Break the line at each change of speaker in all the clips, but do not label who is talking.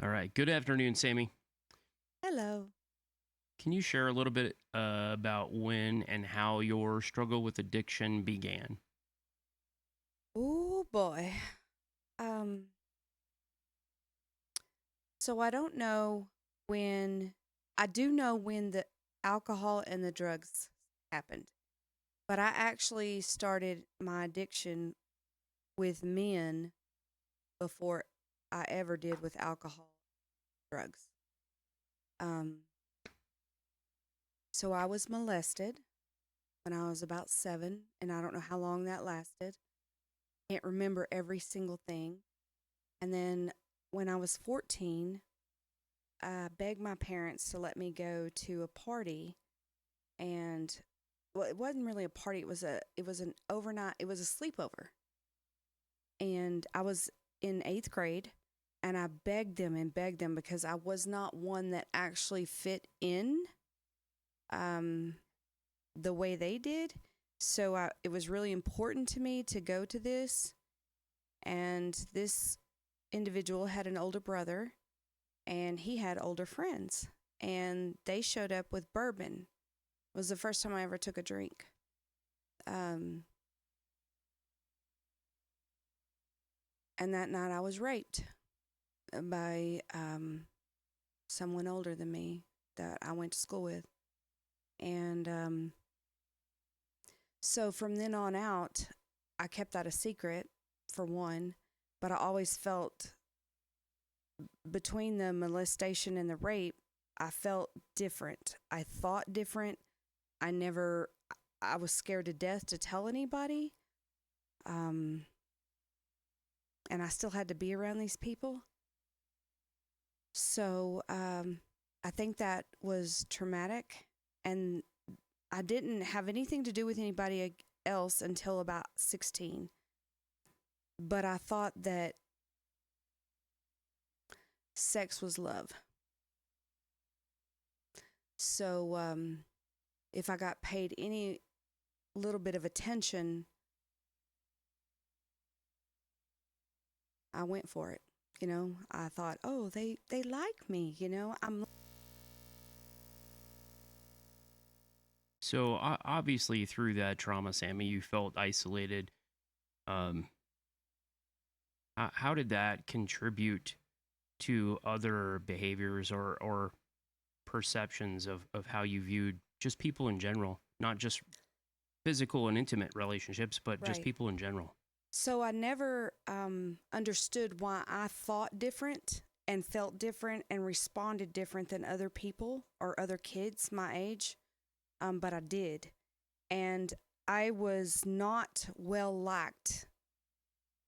All right. Good afternoon, Sammy.
Hello.
Can you share a little bit about when and how your struggle with addiction began?
Oh boy. Um, so I don't know when I do know when the alcohol and the drugs happened. But I actually started my addiction with men before I ever did with alcohol drugs. Um, so I was molested when I was about 7, and I don't know how long that lasted. Can't remember every single thing. And then when I was 14, I begged my parents to let me go to a party, and well, it wasn't really a party. It was an overnight. It was a sleepover, and I was in 8th grade, and I begged them because I was not one that actually fit in, um, the way they did. So it was really important to me to go to this, and this individual had an older brother, and he had older friends, and they showed up with bourbon. It was the first time I ever took a drink. Um, and that night I was raped by someone older than me that I went to school with. And so from then on out, I kept that a secret, for one, but I always felt between the molestation and the rape, I felt different. I thought different. I never, I was scared to death to tell anybody. Um, and I still had to be around these people. So I think that was traumatic. And I didn't have anything to do with anybody else until about 16. But I thought that sex was love. So if I got paid any little bit of attention, I went for it. I thought, oh, they like me. I'm.
So, obviously, through that trauma, Sammy, you felt isolated. Um, how did that contribute to other behaviors or perceptions of how you viewed just people in general, not just physical and intimate relationships, but just
Right.
people in general?
So I never understood why I thought different and felt different and responded different than other people or other kids my age. But I did. And I was not well liked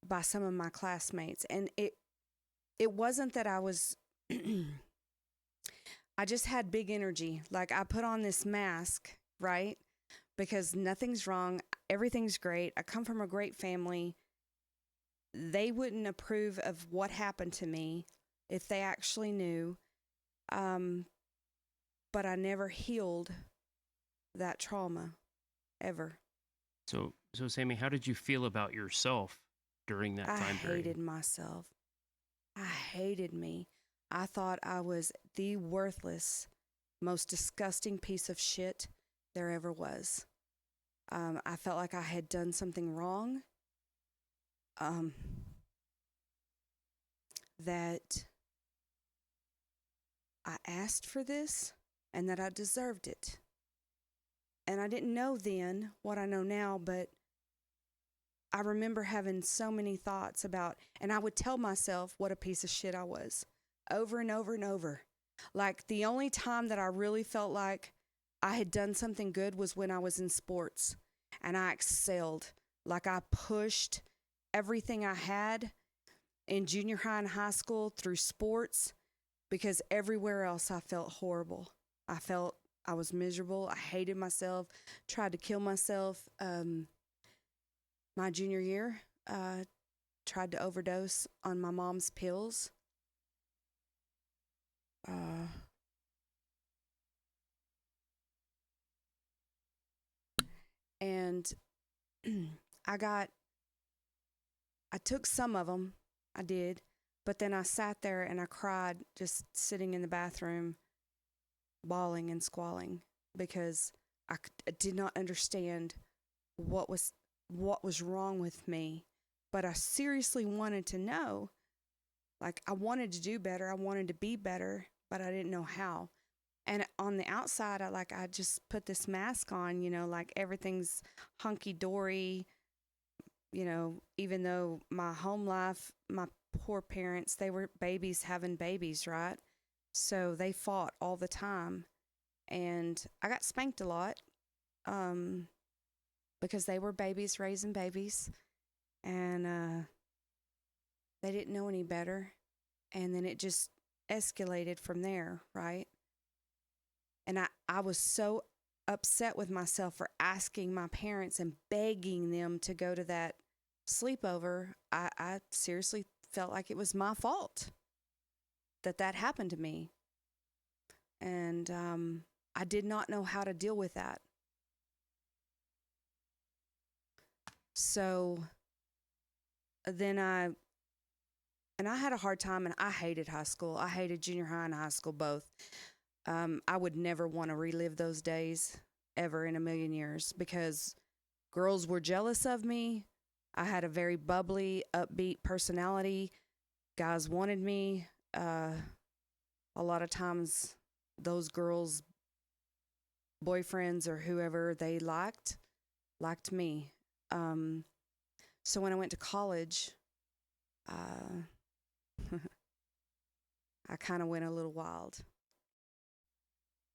by some of my classmates. And it wasn't that I was, I just had big energy. Like I put on this mask, right? Because nothing's wrong. Everything's great. I come from a great family. They wouldn't approve of what happened to me if they actually knew. Um, but I never healed that trauma ever.
So, Sammy, how did you feel about yourself during that
I
time period?
hated myself. I hated me. I thought I was the worthless, most disgusting piece of shit there ever was. I felt like I had done something wrong, um, that I asked for this and that I deserved it. And I didn't know then what I know now, but I remember having so many thoughts about, and I would tell myself what a piece of shit I was over and over and over. Like the only time that I really felt like I had done something good was when I was in sports and I excelled. Like I pushed everything I had in junior high and high school through sports because everywhere else I felt horrible. I felt I was miserable. I hated myself, tried to kill myself. My junior year, tried to overdose on my mom's pills. Uh, and I got, I took some of them. I did. But then I sat there and I cried just sitting in the bathroom, bawling and squalling because I did not understand what was wrong with me. But I seriously wanted to know. Like, I wanted to do better. I wanted to be better, but I didn't know how. And on the outside, I just put this mask on, like everything's hunky dory, even though my home life, my poor parents, they were babies having babies, right? So they fought all the time. And I got spanked a lot um, because they were babies raising babies. And they didn't know any better. And then it just escalated from there, right? And I was so upset with myself for asking my parents and begging them to go to that sleepover. I seriously felt like it was my fault that happened to me. And I did not know how to deal with that. So then I had a hard time, and I hated high school. I hated junior high and high school both. I would never want to relive those days ever in a million years because girls were jealous of me. I had a very bubbly, upbeat personality. Guys wanted me. A lot of times, those girls' boyfriends or whoever they liked me. So when I went to college, I kind of went a little wild.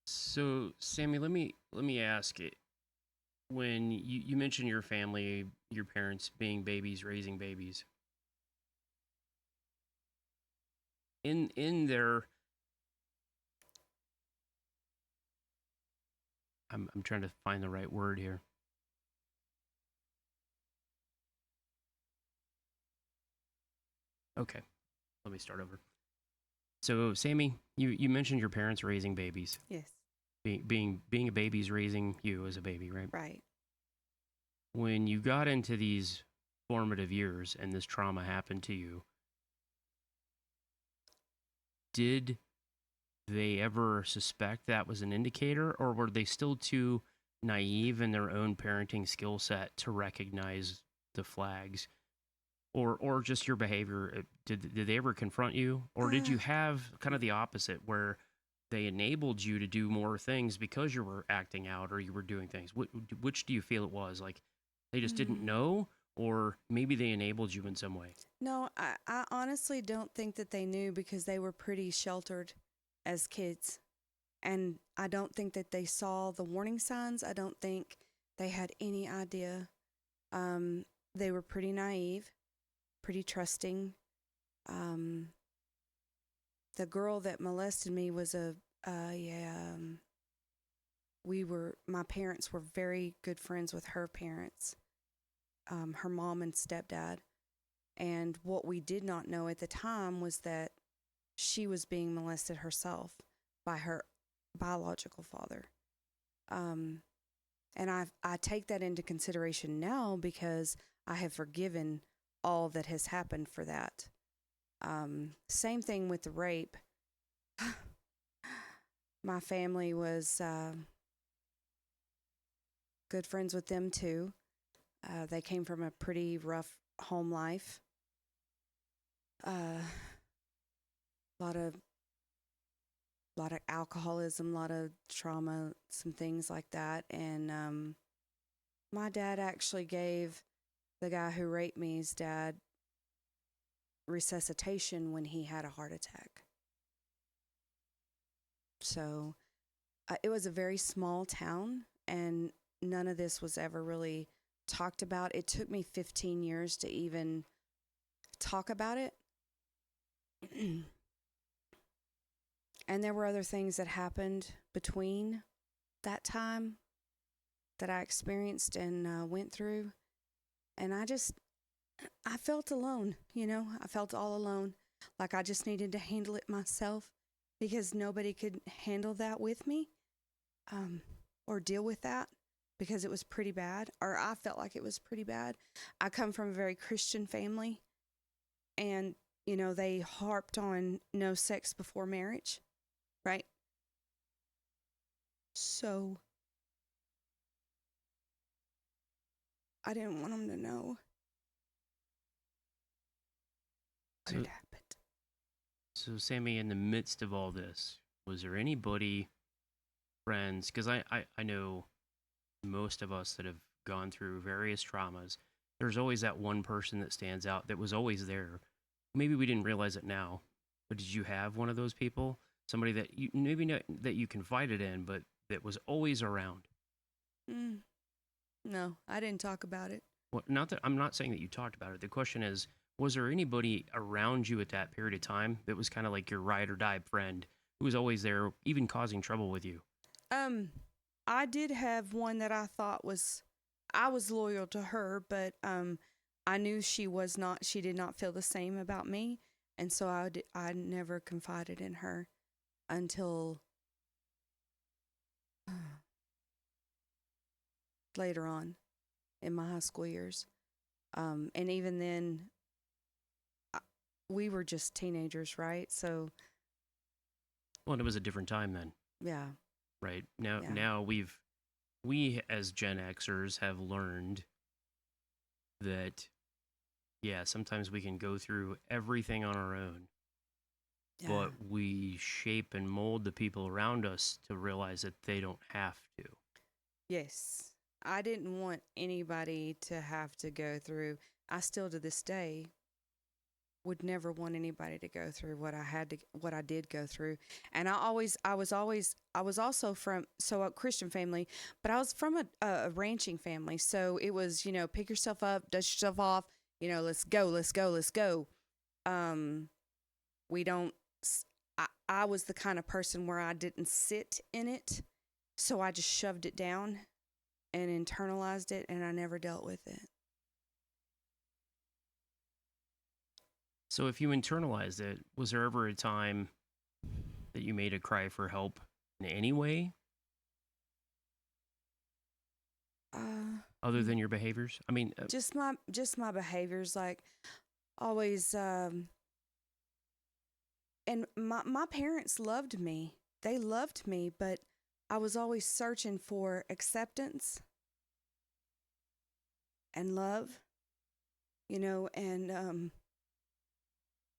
So, Sammy, let me ask it. When you mentioned your family, your parents being babies, raising babies, in their, I'm trying to find the right word here. Okay, let me start over. So, Sammy, you mentioned your parents raising babies.
Yes.
Being a baby's raising you as a baby, right?
Right.
When you got into these formative years and this trauma happened to you, did they ever suspect that was an indicator, or were they still too naive in their own parenting skill set to recognize the flags? Or just your behavior? Did they ever confront you, or did you have kind of the opposite where they enabled you to do more things because you were acting out or you were doing things? Which do you feel it was? Like they just didn't know, or maybe they enabled you in some way?
No, I honestly don't think that they knew because they were pretty sheltered as kids. And I don't think that they saw the warning signs. I don't think they had any idea. They were pretty naive, pretty trusting. Um, the girl that molested me was my parents were very good friends with her parents, her mom and stepdad. And what we did not know at the time was that she was being molested herself by her biological father. And I take that into consideration now because I have forgiven all that has happened for that. Same thing with the rape. My family was good friends with them too. They came from a pretty rough home life. A lot of alcoholism, a lot of trauma, some things like that. And my dad actually gave the guy who raped me's dad resuscitation when he had a heart attack. So it was a very small town, and none of this was ever really talked about. It took me 15 years to even talk about it. And there were other things that happened between that time that I experienced and went through. And I felt alone, I felt all alone. Like I just needed to handle it myself because nobody could handle that with me or deal with that because it was pretty bad, or I felt like it was pretty bad. I come from a very Christian family, and they harped on no sex before marriage, right? So I didn't want them to know what
So,
had happened.
so Sammy, in the midst of all this, was there anybody, friends? Because I know most of us that have gone through various traumas, there's always that one person that stands out that was always there. Maybe we didn't realize it now, but did you have one of those people? Somebody that you maybe not, that you confided in, but that was always around.
Mm, no, I didn't talk about it.
Well, not that I'm not saying that you talked about it. The question is, was there anybody around you at that period of time that was kind of like your ride or die friend who was always there, even causing trouble with you?
Um, I did have one that I thought I was loyal to her, but I knew she did not feel the same about me, and so I never confided in her until later on in my high school years. And even then, I, we were just teenagers, right? So
Well, and it was a different time then,
yeah,
right? Now,
yeah,
now we as Gen Xers have learned that yeah, sometimes we can go through everything on our own,
yeah.
but we shape and mold the people around us to realize that they don't have to.
Yes. I didn't want anybody to have to go through. I still to this day would never want anybody to go through what I did go through. And I was also from a Christian family, but I was from a ranching family. So it was, pick yourself up, dust yourself off, let's go, let's go, let's go. Um we don't I was the kind of person where I didn't sit in it. So I just shoved it down and internalized it, and I never dealt with it.
So if you internalized it, was there ever a time that you made a cry for help in any way
Uh,
other than your behaviors? I mean,
just my behaviors, like always. And my parents loved me. They loved me, but I was always searching for acceptance and love, and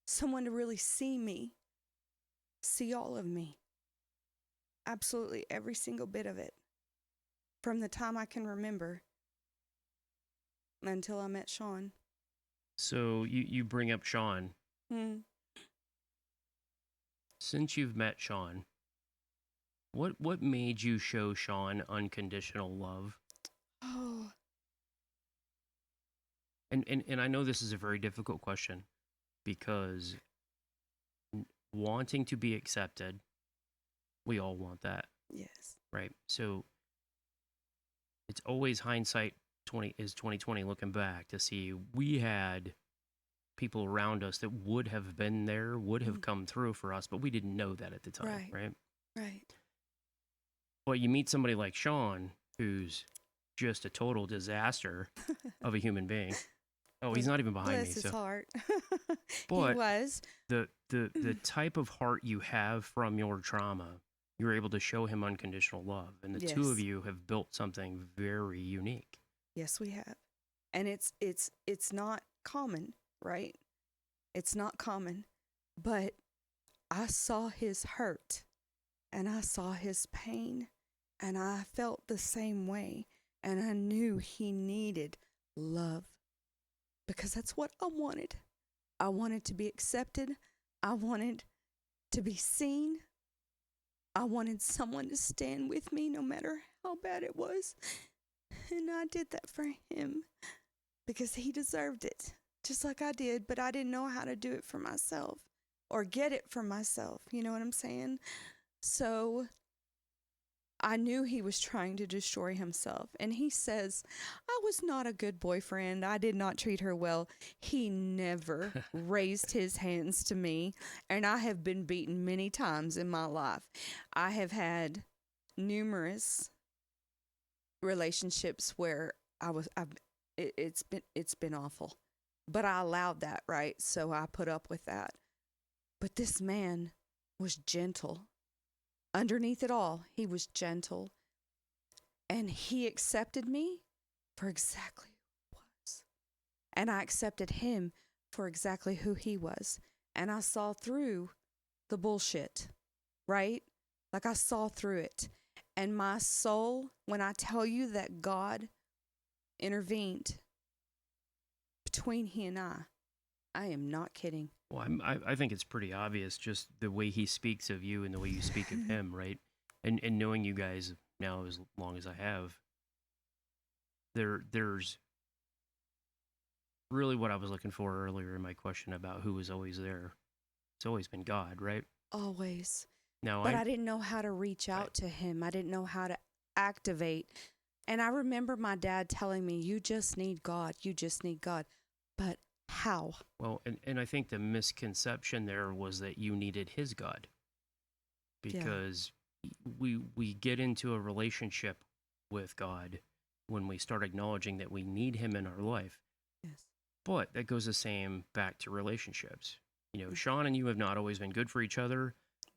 someone to really see me, see all of me, absolutely every single bit of it, from the time I can remember until I met Sean.
so you bring up Sean.
Hmm.
Since you've met Sean, what made you show Sean unconditional love?
Oh,
And I know this is a very difficult question because wanting to be accepted, we all want that,
yes.
right? So it's always hindsight 2020 looking back to see we had people around us that would have been there, would have
Mm.
come through for us, but we didn't know that at the time,
Right,
right?
right.
Well, you meet somebody like Sean, who's just a total disaster of a human being. Oh, he's
Bless,
not even behind me.
bless his
So,
heart. He
but
was.
the type of heart you have from your trauma, you're able to show him unconditional love, and the two of
Yes.
you have built something very unique.
Yes, we have. And it's not common, right? It's not common. But I saw his hurt and I saw his pain and I felt the same way and I knew he needed love because that's what I wanted. I wanted to be accepted. I wanted to be seen. I wanted someone to stand with me no matter how bad it was. And I did that for him because he deserved it, just like I did, but I didn't know how to do it for myself or get it for myself. You know what I'm saying? So I knew he was trying to destroy himself. And he says, I was not a good boyfriend. I did not treat her well. He never raised his hands to me. And I have been beaten many times in my life. I have had numerous relationships where it's been awful. but I allowed that, right? So I put up with that. But this man was gentle. Underneath it all, he was gentle. And he accepted me for exactly who I was. And I accepted him for exactly who he was. And I saw through the bullshit, right? Like I saw through it. And my soul, when I tell you that God intervened between he and I am not kidding.
Well, I think it's pretty obvious just the way he speaks of you and the way you speak of him, right? And knowing you guys now as long as I have, there's really what I was looking for earlier in my question about who was always there. It's always been God, right?
Always.
Now
But I didn't know how to reach out to him. I didn't know how to activate. And I remember my dad telling me, you just need God. You just need God. But how?
well, and I think the misconception there was that you needed his God
Yeah.
because we get into a relationship with God when we start acknowledging that we need him in our life.
Yes.
But that goes the same back to relationships.
Mhm.
Sean and you have not always been good for each other,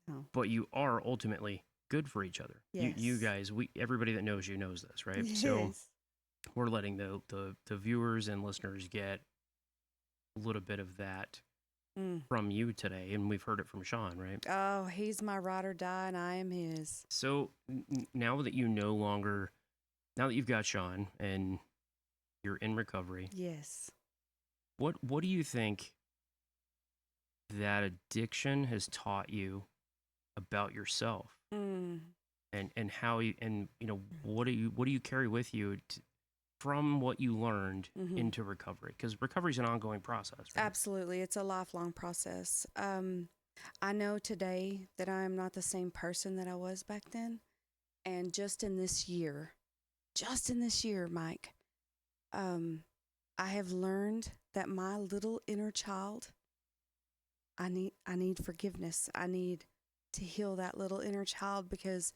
No.
but you are ultimately good for each other. You
Yes.
guys, everybody that knows you knows this, right? So
Yes.
we're letting the viewers and listeners get a little bit of that
Mm.
from you today, and we've heard it from Sean, right?
Oh, he's my ride or die, and I am his.
So now that now that you've got Sean and you're in recovery,
Yes.
what do you think that addiction has taught you about yourself,
Mm.
and how you, and what do you carry with you from what you learned
Mm-hmm.
into recovery, because recovery is an ongoing process, right?
Absolutely. It's a lifelong process. I know today that I am not the same person that I was back then. And just in this year, Mike, I have learned that my little inner child, I need forgiveness. I need to heal that little inner child because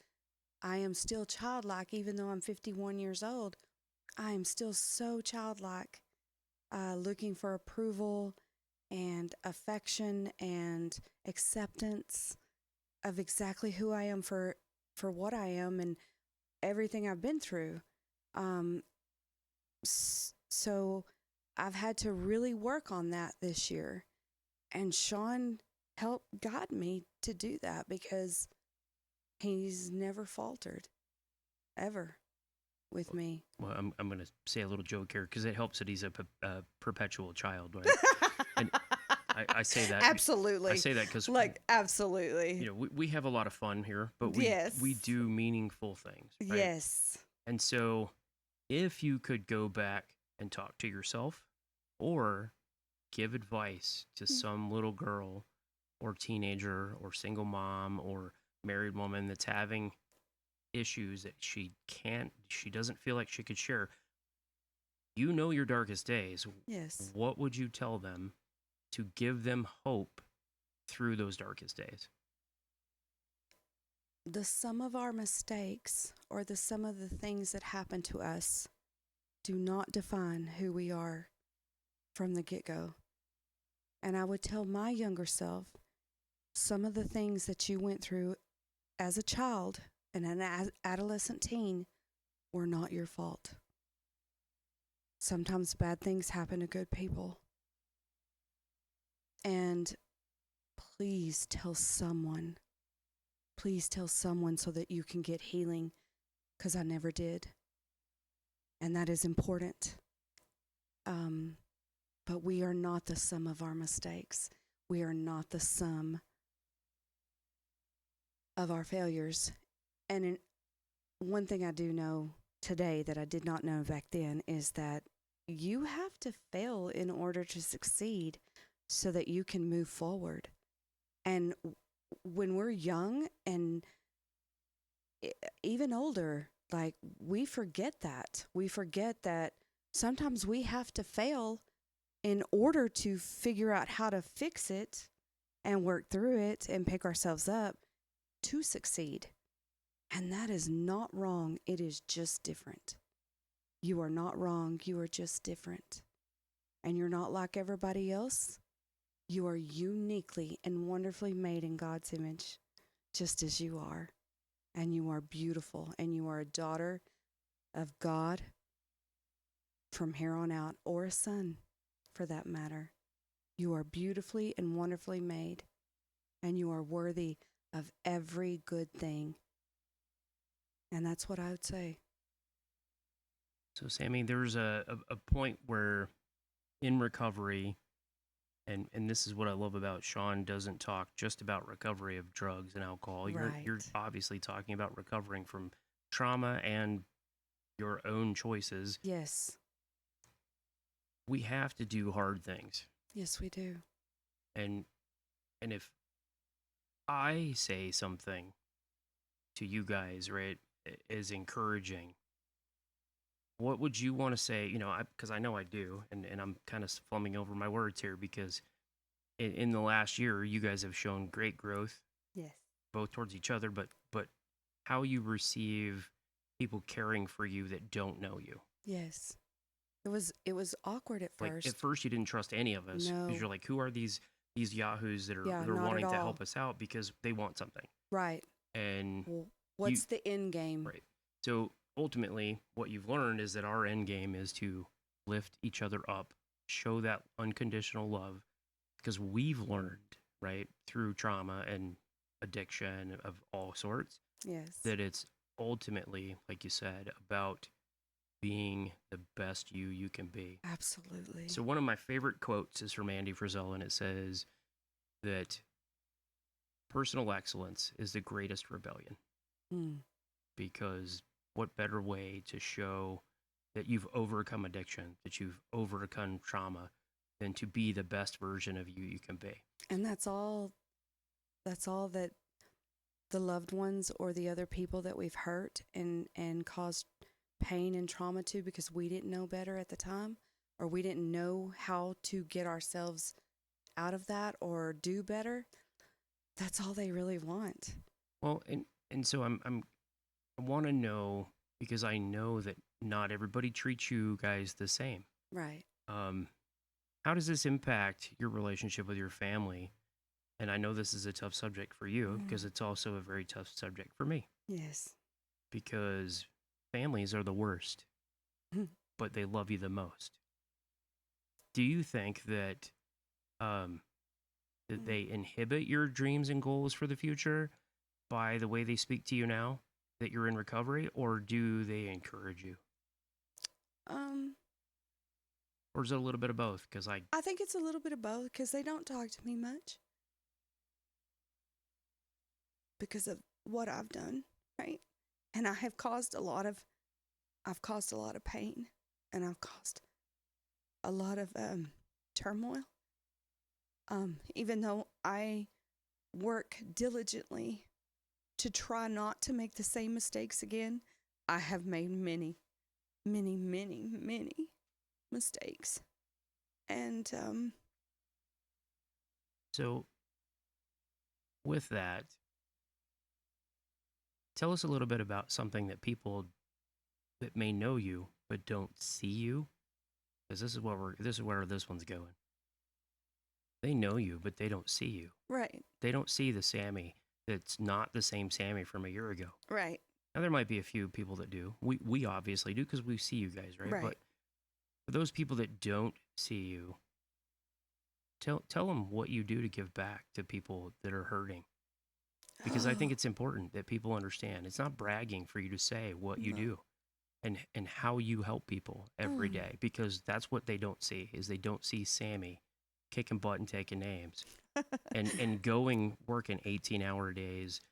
I am still childlike, even though I'm 51 years old. I am still so childlike, looking for approval and affection and acceptance of exactly who I am for what I am and everything I've been through. So I've had to really work on that this year. And Sean helped guide me to do that because he's never faltered, ever, with me.
Well, I'm going to say a little joke here because it helps that he's a perpetual child, right? And I say that
Absolutely.
I say that because
absolutely.
we have a lot of fun here, but
Yes.
we do meaningful things, right?
Yes.
And so if you could go back and talk to yourself or give advice to some little girl or teenager or single mom or married woman that's having issues that she doesn't feel like she could share, your darkest days,
Yes.
what would you tell them to give them hope through those darkest days?
The sum of our mistakes or the sum of the things that happen to us do not define who we are from the get-go. And I would tell my younger self, some of the things that you went through as a child and an adolescent teen were not your fault. Sometimes bad things happen to good people. And please tell someone. Please tell someone so that you can get healing, because I never did. And that is important. But we are not the sum of our mistakes. We are not the sum of our failures. And one thing I do know today that I did not know back then is that you have to fail in order to succeed so that you can move forward. And when we're young and even older, like we forget that. We forget that sometimes we have to fail in order to figure out how to fix it and work through it and pick ourselves up to succeed. And that is not wrong. It is just different. You are not wrong. You are just different. and you're not like everybody else. You are uniquely and wonderfully made in God's image, just as you are. And you are beautiful, and you are a daughter of God from here on out, or a son for that matter. You are beautifully and wonderfully made, and you are worthy of every good thing. And that's what I would say.
So, Sammy, there's a point where in recovery, and this is what I love about Sean, doesn't talk just about recovery of drugs and alcohol. You're
Right.
obviously talking about recovering from trauma and your own choices.
Yes.
We have to do hard things.
Yes, we do.
And if I say something to you guys, right, is encouraging, what would you want to say? You know, because I know I do, and I'm kind of flumming over my words here because in the last year, you guys have shown great growth,
Yes.
both towards each other, but how you receive people caring for you that don't know you.
Yes. It was awkward at
Like at
first.
first, you didn't trust any of us because
No.
you're like, who are these yahoos that are
Yeah,
they're
not at
wanting to
all.
help us out because they want something,
Right.
and
Well,
you
what's the end game?
right. So ultimately, what you've learned is that our end game is to lift each other up, show that unconditional love, because we've learned, right, through trauma and addiction of all sorts,
Yes.
that it's ultimately, like you said, about being the best you can be.
Absolutely.
So one of my favorite quotes is from Andy Frisell, and it says that personal excellence is the greatest rebellion,
Mm.
because what better way to show that you've overcome addiction, that you've overcome trauma, than to be the best version of you can be.
And that's all. That's all that the loved ones or the other people that we've hurt and caused pain and trauma to because we didn't know better at the time, or we didn't know how to get ourselves out of that or do better. That's all they really want.
Well, and so I want to know, because I know that not everybody treats you guys the same.
Right.
Um, how does this impact your relationship with your family? And I know this is a tough subject for you because it's also a very tough subject for me,
Yes.
because families are the worst, but they love you the most. Do you think that that they inhibit your dreams and goals for the future by the way they speak to you now that you're in recovery, or do they encourage you?
Um,
Or is it a little bit of both? Because
I think it's a little bit of both because they don't talk to me much because of what I've done, right? And I've caused a lot of pain, and I've caused a lot of turmoil. Even though I work diligently to try not to make the same mistakes again, I have made many, many, many, many mistakes. And
so, with that, tell us a little bit about something that people that may know you but don't see you, because this is where this one's going. They know you, but they don't see you.
right,
They don't see the Sammy that's not the same Sammy from a year ago.
right,
Now there might be a few people that do. We obviously do because we see you guys, right?
right.
But for those people that don't see you, tell them what you do to give back to people that are hurting. Because I think it's important that people understand. It's not bragging for you to say what you
No.
do and how you help people every day, because that's what they don't see. Is they don't see Sammy kicking butt and taking names and going working 18-hour days,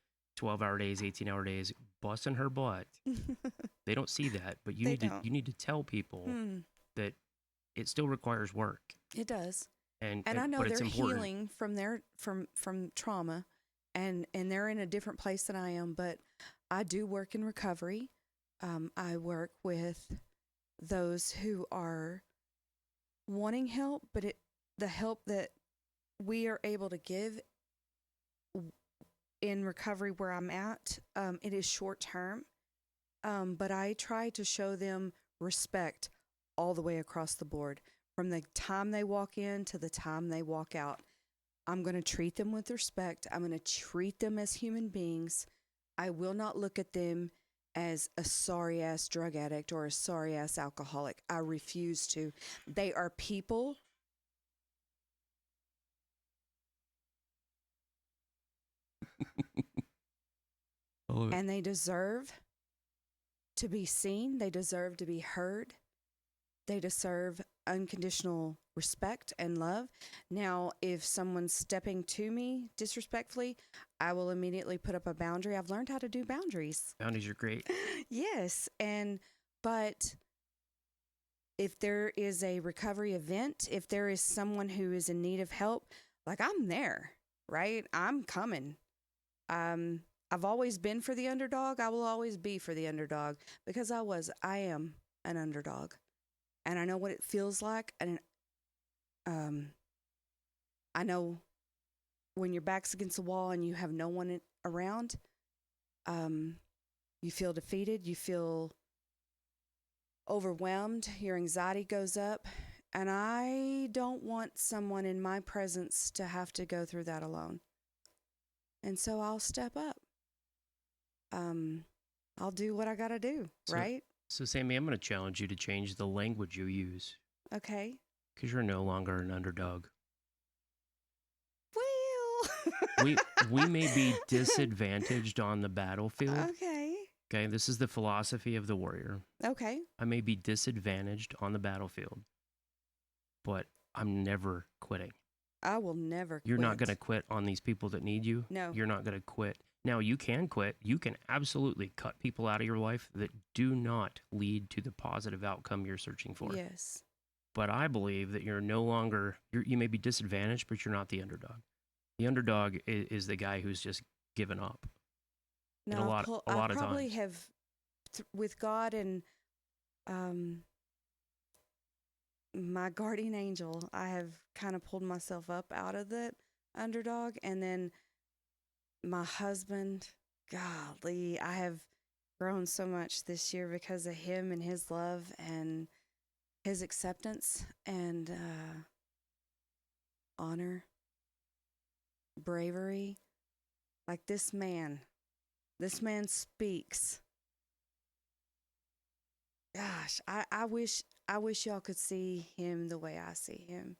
12-hour days, 18-hour days, busting her butt. They don't see that, but
They don't.
you need to tell people that it still requires work.
It does.
And
And I know
but it's
they're
important.
healing from their from trauma, and they're in a different place than I am. But I do work in recovery. I work with those who are wanting help, but the help that we are able to give in recovery where I'm at, it is short term. But I try to show them respect all the way across the board, from the time they walk in to the time they walk out. I'm going to treat them with respect. I'm going to treat them as human beings. I will not look at them as a sorry ass drug addict or a sorry ass alcoholic. I refuse to. They are people. And they deserve to be seen. They deserve to be heard. They deserve unconditional respect and love. Now, if someone's stepping to me disrespectfully, I will immediately put up a boundary. I've learned how to do boundaries.
Boundaries are great.
Yes. But if there is a recovery event, if there is someone who is in need of help, like I'm there, right? I'm coming. I've always been for the underdog. I will always be for the underdog because I am an underdog. And I know what it feels like. And I know when your back's against the wall and you have no one around, you feel defeated. You feel overwhelmed. Your anxiety goes up. And I don't want someone in my presence to have to go through that alone. And so I'll step up. I'll do what I got to do, right?
So, Sammy, I'm going to challenge you to change the language you use.
Okay.
Because you're no longer an underdog.
Well,
we may be disadvantaged on the battlefield. Okay, this is the philosophy of the warrior.
Okay.
I may be disadvantaged on the battlefield, but I'm never quitting.
I will never quit.
You're not going to quit on these people that need you.
No.
You're not going to quit. Now, you can quit. You can absolutely cut people out of your life that do not lead to the positive outcome you're searching for.
Yes.
But I believe that you're no longer, you may be disadvantaged, but you're not the underdog. The underdog is the guy who's just given up.
No,
and a lot
I
of
probably
times.
have, with God and my guardian angel, I have kind of pulled myself up out of the underdog. And then my husband, golly, I have grown so much this year because of him and his love and his acceptance and honor, bravery. Like this man speaks. Gosh, I wish y'all could see him the way I see him.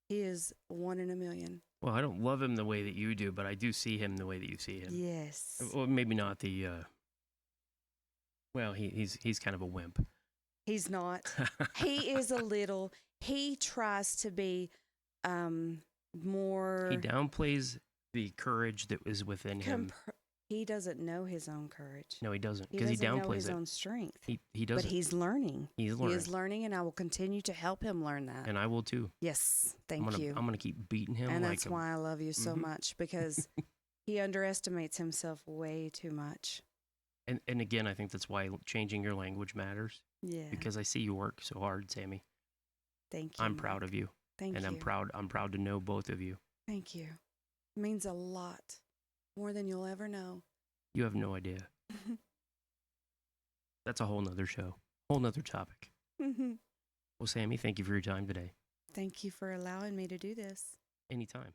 He is one in a million.
Well, I don't love him the way that you do, but I do see him the way that you see him.
Yes.
Well, maybe not the. Well, he's kind of a wimp.
He's not. He is a little. He tries to be more.
He downplays the courage that was within him.
He doesn't know his own courage.
No, he doesn't, because he
doesn't
downplays
know his
it.
own strength.
He doesn't.
But he's learning.
He's learning.
He is learning, and I will continue to help him learn that.
And I will too.
Yes, thank you.
I'm gonna keep beating him.
And
like
that's why I love you so much, because he underestimates himself way too much.
And again, I think that's why changing your language matters.
Yeah.
Because I see you work so hard, Sammy.
Thank you.
I'm proud of you.
Thank you.
And I'm proud to know both of you.
Thank you. It means a lot. More than you'll ever know.
You have no idea. That's a whole nother show. Whole nother topic. Well, Sammy, thank you for your time today.
Thank you for allowing me to do this.
Anytime.